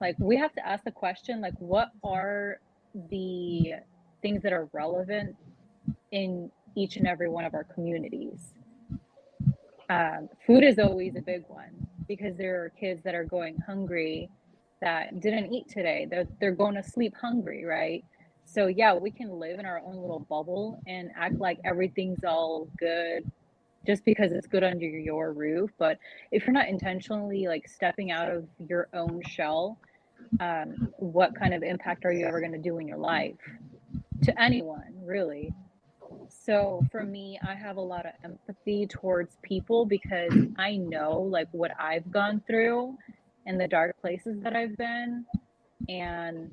Like, we have to ask the question, like, what are the things that are relevant in each and every one of our communities? Food is always a big one because there are kids that are going hungry that didn't eat today. They're going to sleep hungry, right? So yeah, we can live in our own little bubble and act like everything's all good just because it's good under your roof. But if you're not intentionally like stepping out of your own shell, what kind of impact are you ever going to do in your life to anyone, really? So for me, I have a lot of empathy towards people because I know like what I've gone through and the dark places that I've been. And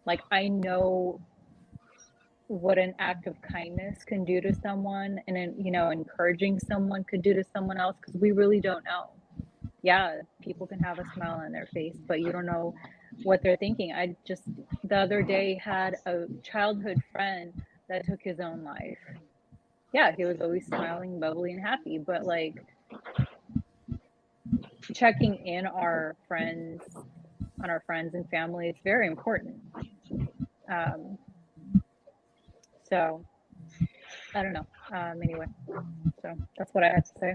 like I know what an act of kindness can do to someone and then, encouraging someone could do to someone else because we really don't know. Yeah, people can have a smile on their face, but you don't know what they're thinking. I just the other day had a childhood friend that took his own life. Yeah, he was always smiling, bubbly, and happy. But like checking in on our friends and family, it's very important. Um, so I don't know. Anyway, so that's what I had to say.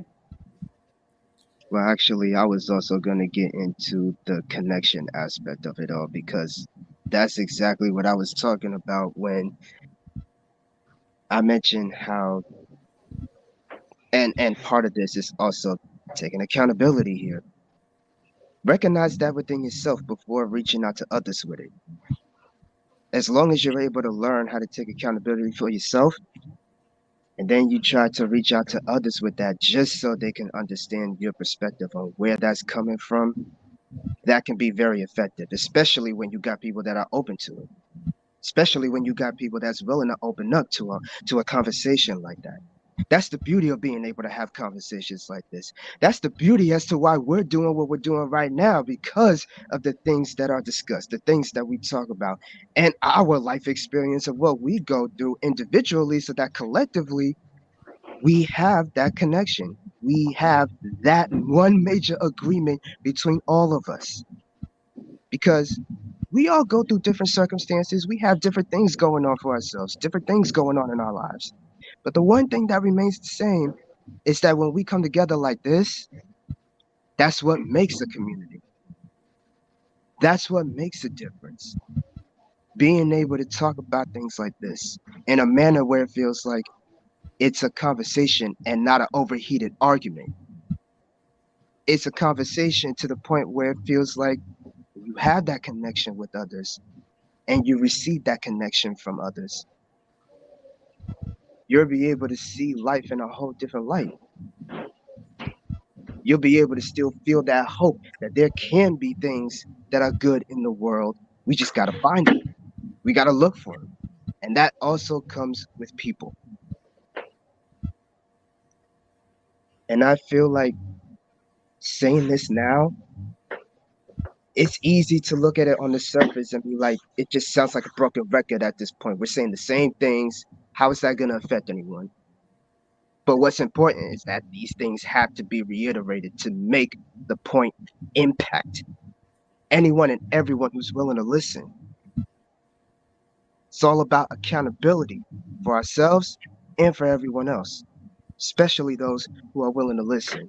Well, actually, I was also going to get into the connection aspect of it all because that's exactly what I was talking about when I mentioned how, and part of this is also taking accountability here. Recognize that within yourself before reaching out to others with it. As long as you're able to learn how to take accountability for yourself, and then you try to reach out to others with that just so they can understand your perspective on where that's coming from, that can be very effective, especially when you got people that are open to it. Especially when you got people that's willing to open up to a conversation like that. That's the beauty of being able to have conversations like this. That's the beauty as to why we're doing what we're doing right now because of the things that are discussed, the things that we talk about, and our life experience of what we go through individually so that collectively we have that connection. We have that one major agreement between all of us because we all go through different circumstances. We have different things going on for ourselves, different things going on in our lives. But the one thing that remains the same is that when we come together like this, that's what makes a community. That's what makes a difference. Being able to talk about things like this in a manner where it feels like it's a conversation and not an overheated argument. It's a conversation to the point where it feels like you have that connection with others and you receive that connection from others. You'll be able to see life in a whole different light. You'll be able to still feel that hope that there can be things that are good in the world. We just got to find them. We got to look for them. And that also comes with people. And I feel like saying this now, it's easy to look at it on the surface and be like, it just sounds like a broken record at this point. We're saying the same things. How is that going to affect anyone? But what's important is that these things have to be reiterated to make the point impact anyone and everyone who's willing to listen. It's all about accountability for ourselves and for everyone else, especially those who are willing to listen.